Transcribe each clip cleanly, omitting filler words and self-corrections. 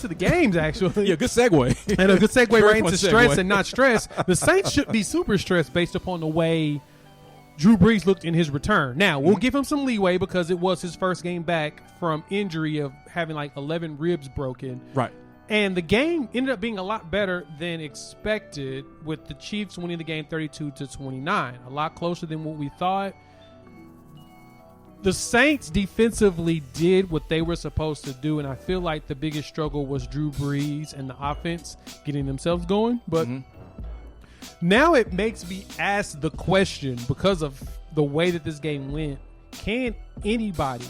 the games, actually. Yeah, good segue. And a good segue Very right fun into stress segue. and not stress. The Saints should be super stressed based upon the way Drew Brees looked in his return. Now, we'll give him some leeway because it was his first game back from injury of having like 11 ribs broken. Right. And the game ended up being a lot better than expected, with the Chiefs winning the game 32-29. A lot closer than what we thought. The Saints defensively did what they were supposed to do, and I feel like the biggest struggle was Drew Brees and the offense getting themselves going. But now it makes me ask the question, because of the way that this game went, can anybody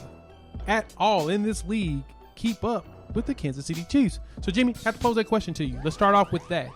at all in this league keep up with the Kansas City Chiefs? So, Jimmy, I have to pose that question to you. Let's start off with that.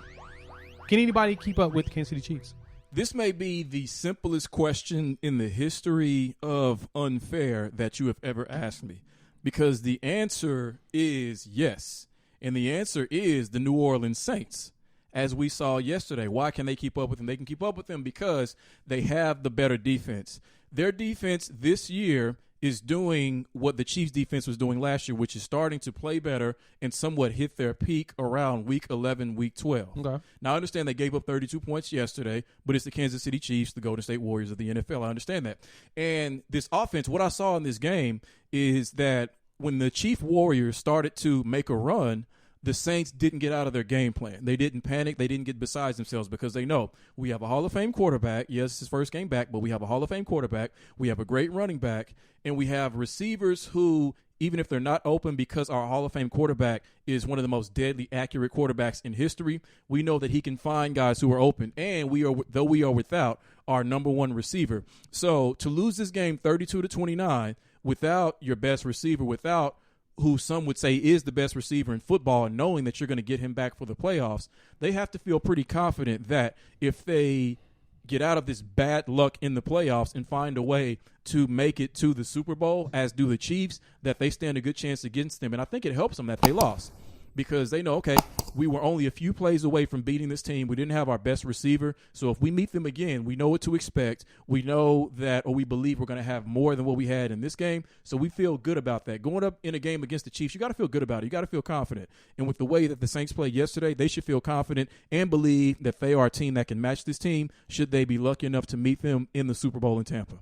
Can anybody keep up with the Kansas City Chiefs? This may be the simplest question in the history of unfair that you have ever asked me, because the answer is yes. And the answer is the New Orleans Saints. As we saw yesterday, why can they keep up with them? They can keep up with them because they have the better defense. Their defense this year is doing what the Chiefs defense was doing last year, which is starting to play better and somewhat hit their peak around week 11, week 12. Okay. Now, I understand they gave up 32 points yesterday, but it's the Kansas City Chiefs, the Golden State Warriors of the NFL. I understand that. And this offense, what I saw in this game is that when the Chief Warriors started to make a run, the Saints didn't get out of their game plan. They didn't panic. They didn't get beside themselves because they know we have a Hall of Fame quarterback. Yes, it's his first game back, but we have a Hall of Fame quarterback. We have a great running back, and we have receivers who, even if they're not open because our Hall of Fame quarterback is one of the most deadly accurate quarterbacks in history, we know that he can find guys who are open, and we are without our number one receiver. So to lose this game 32-29 without your best receiver, without who some would say is the best receiver in football, and knowing that you're going to get him back for the playoffs, they have to feel pretty confident that if they get out of this bad luck in the playoffs and find a way to make it to the Super Bowl, as do the Chiefs, that they stand a good chance against them. And I think it helps them that they lost, because they know, okay, we were only a few plays away from beating this team. We didn't have our best receiver. So if we meet them again, we know what to expect. We know that, or we believe we're going to have more than what we had in this game. So we feel good about that. Going up in a game against the Chiefs, you got to feel good about it. You got to feel confident. And with the way that the Saints played yesterday, they should feel confident and believe that they are a team that can match this team should they be lucky enough to meet them in the Super Bowl in Tampa.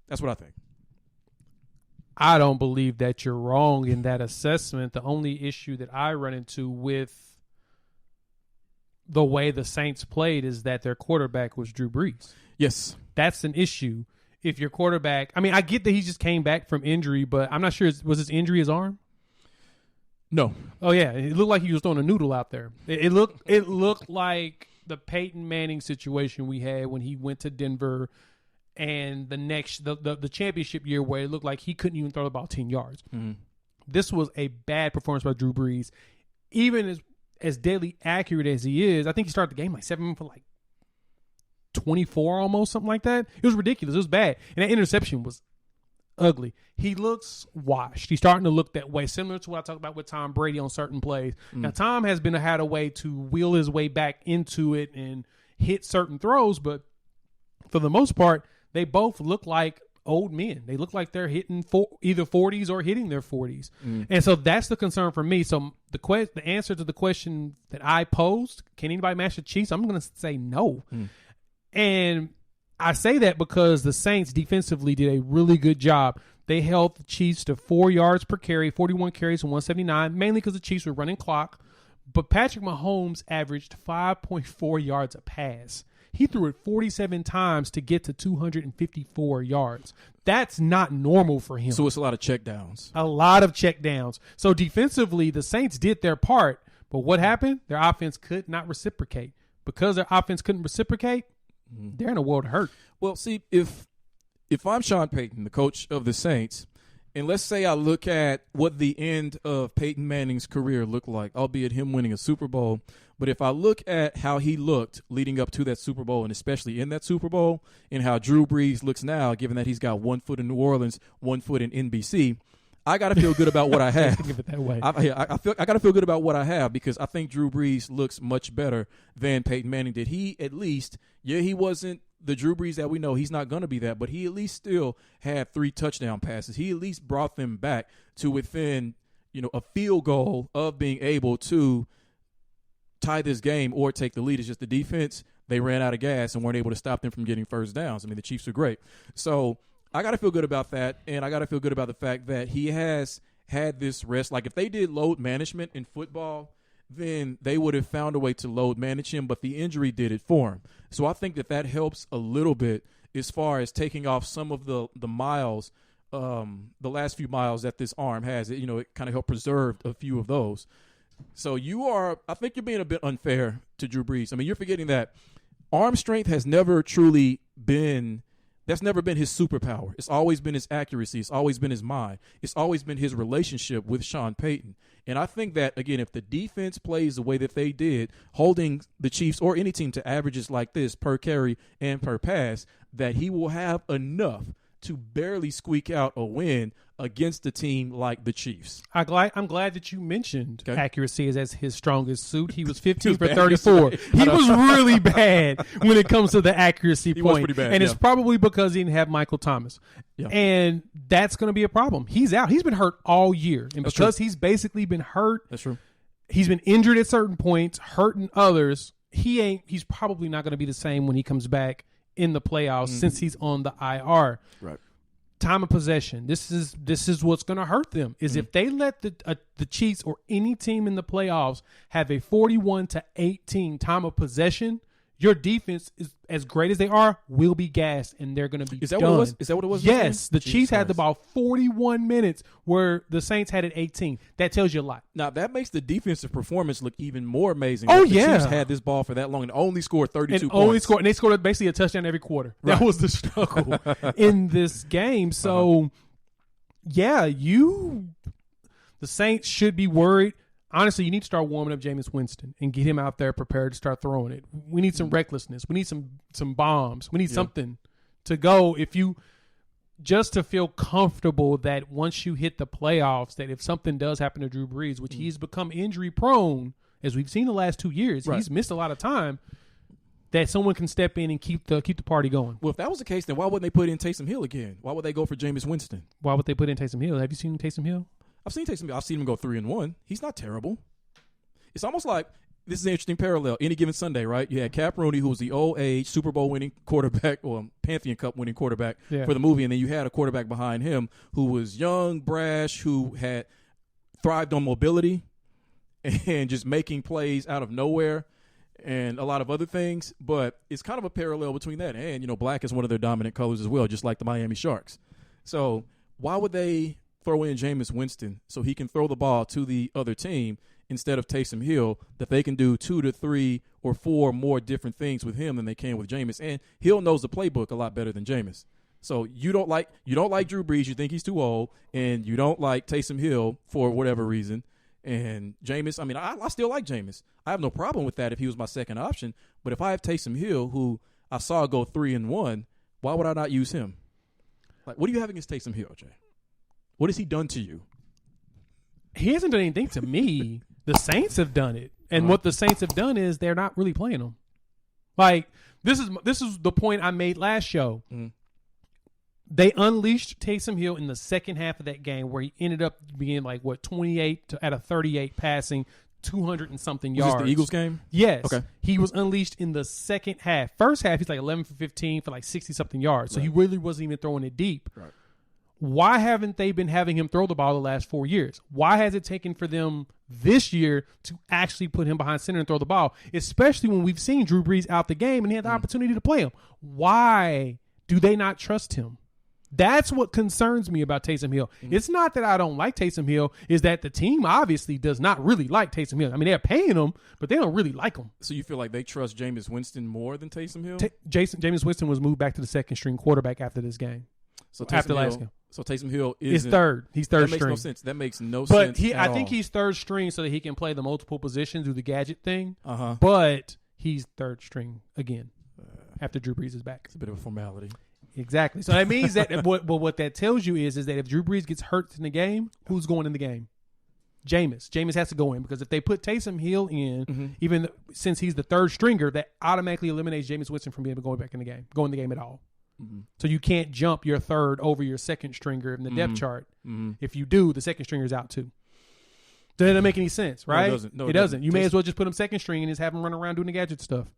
That's what I think. I don't believe that you're wrong in that assessment. The only issue that I run into with the way the Saints played is that their quarterback was Drew Brees. Yes. That's an issue. If your quarterback, I mean, I get that he just came back from injury, but I'm not sure, was his injury his arm? No. Oh yeah, it looked like he was throwing a noodle out there. It looked like the Peyton Manning situation we had when he went to Denver, and the championship year where it looked like he couldn't even throw the ball 10 yards. Mm-hmm. This was a bad performance by Drew Brees. Even as deadly accurate as he is, I think he started the game like 7 for like 24 almost, something like that. It was ridiculous. It was bad. And that interception was ugly. He looks washed. He's starting to look that way, similar to what I talked about with Tom Brady on certain plays. Now, Tom has had a way to wheel his way back into it and hit certain throws, but for the most part, they both look like old men. They look like they're hitting either 40s or hitting their 40s. And so that's the concern for me. So the answer to the question that I posed, can anybody match the Chiefs? I'm going to say no. And I say that because the Saints defensively did a really good job. They held the Chiefs to 4 yards per carry, 41 carries and 179, mainly because the Chiefs were running clock. But Patrick Mahomes averaged 5.4 yards a pass. He threw it 47 times to get to 254 yards. That's not normal for him. So it's a lot of checkdowns. A lot of checkdowns. So defensively, the Saints did their part. But what happened? Their offense could not reciprocate. Because their offense couldn't reciprocate, they're in a world of hurt. Well, see, if I'm Sean Payton, the coach of the Saints, and let's say I look at what the end of Peyton Manning's career looked like, albeit him winning a Super Bowl, but if I look at how he looked leading up to that Super Bowl, and especially in that Super Bowl, and how Drew Brees looks now, given that he's got 1 foot in New Orleans, 1 foot in NBC, I got to feel good about what I have. Think of it that way. I got to feel good about what I have, because I think Drew Brees looks much better than Peyton Manning did. He at least, he wasn't the Drew Brees that we know. He's not going to be that, but he at least still had 3 touchdown passes. He at least brought them back to within a field goal of being able to tie this game or take the lead. It's just the defense, they ran out of gas and weren't able to stop them from getting first downs. I mean, the Chiefs are great. So I got to feel good about that, and I got to feel good about the fact that he has had this rest. Like, if they did load management in football, then they would have found a way to load manage him, but the injury did it for him. So I think that helps a little bit as far as taking off some of the miles, the last few miles that this arm has. It kind of helped preserve a few of those. So I think you're being a bit unfair to Drew Brees. I mean, you're forgetting that arm strength has never truly been – that's never been his superpower. It's always been his accuracy. It's always been his mind. It's always been his relationship with Sean Payton. And I think that, again, if the defense plays the way that they did, holding the Chiefs or any team to averages like this per carry and per pass, that he will have enough to barely squeak out a win against a team like the Chiefs. I'm glad that you mentioned accuracy as his strongest suit. He was 15 for bad 34. He was really bad when it comes to the accuracy point. Was pretty bad, and it's probably because he didn't have Michael Thomas. Yeah. And that's going to be a problem. He's out. He's been hurt all year. And because he's basically been hurt, that's true. He's been injured at certain points, hurting others. He's probably not going to be the same when he comes back in the playoffs since he's on the IR. Right. Time of possession. This is what's going to hurt them. Is if they let the Chiefs or any team in the playoffs have a 41-18 time of possession, your defense is as great as they are will be gassed and they're going to be Is that done. what it was? Is that what it was? Yes, the Chiefs had the ball 41 minutes where the Saints had it 18. That tells you a lot. Now that makes the defensive performance look even more amazing. Oh, the Chiefs had this ball for that long and only scored 32 points. And they scored basically a touchdown every quarter. Right. That was the struggle in this game. So, the Saints should be worried. Honestly, you need to start warming up Jameis Winston and get him out there prepared to start throwing it. We need some recklessness. We need some bombs. We need something to go just to feel comfortable that once you hit the playoffs, that if something does happen to Drew Brees, which he's become injury prone, as we've seen the last 2 years, he's missed a lot of time, that someone can step in and keep the party going. Well, if that was the case, then why wouldn't they put in Taysom Hill again? Why would they go for Jameis Winston? Why would they put in Taysom Hill? Have you seen Taysom Hill? I've seen him go 3-1. He's not terrible. It's almost like this is an interesting parallel. Any given Sunday, right? You had Cap Rooney, who was the old age Super Bowl winning quarterback or Pantheon Cup winning quarterback for the movie, and then you had a quarterback behind him who was young, brash, who had thrived on mobility and just making plays out of nowhere and a lot of other things. But it's kind of a parallel between that and black is one of their dominant colors as well, just like the Miami Sharks. So why would they throw in Jameis Winston so he can throw the ball to the other team instead of Taysom Hill, that they can do 2 to 3 or 4 more different things with him than they can with Jameis? And Hill knows the playbook a lot better than Jameis. So you don't like Drew Brees, you think he's too old, and you don't like Taysom Hill for whatever reason. And Jameis, I mean, I still like Jameis. I have no problem with that if he was my second option. But if I have Taysom Hill, who I saw go 3-1, why would I not use him? Like, what do you have against Taysom Hill, Jay? What has he done to you? He hasn't done anything to me. The Saints have done it. And what the Saints have done is they're not really playing him. Like, this is the point I made last show. Mm-hmm. They unleashed Taysom Hill in the second half of that game where he ended up being 28 out of 38 passing, 200 and something yards. Was this the Eagles game? Yes. Okay. He was unleashed in the second half. First half, he's 11 for 15 for 60-something yards. So he really wasn't even throwing it deep. Right. Why haven't they been having him throw the ball the last 4 years? Why has it taken for them this year to actually put him behind center and throw the ball, especially when we've seen Drew Brees out the game and he had the opportunity to play him? Why do they not trust him? That's what concerns me about Taysom Hill. Mm-hmm. It's not that I don't like Taysom Hill. It's that the team obviously does not really like Taysom Hill. I mean, they're paying him, but they don't really like him. So you feel like they trust Jameis Winston more than Taysom Hill? Jameis Winston was moved back to the second-string quarterback after this game. So last game. So Taysom Hill is third. He's third string. That makes no sense. That makes no sense. But I think he's third string so that he can play the multiple positions, do the gadget thing. Uh-huh. But he's third string again after Drew Brees is back. It's a bit of a formality. Exactly. So that means that what that tells you is that if Drew Brees gets hurt in the game, who's going in the game? Jameis. Jameis has to go in because if they put Taysom Hill in, even since he's the third stringer, that automatically eliminates Jameis Winston from being able to go back in the game, go in the game at all. Mm-hmm. So you can't jump your third over your second stringer in the depth chart. Mm-hmm. If you do, the second stringer is out too. That doesn't make any sense, right? No, it doesn't. You may as well just put him second string and just have him run around doing the gadget stuff.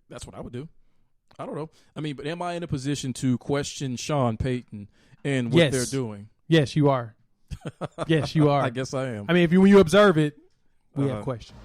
That's what I would do. I don't know. I mean, but am I in a position to question Sean Payton and what they're doing? Yes, you are. Yes, you are. I guess I am. I mean, when you observe it, we have questions.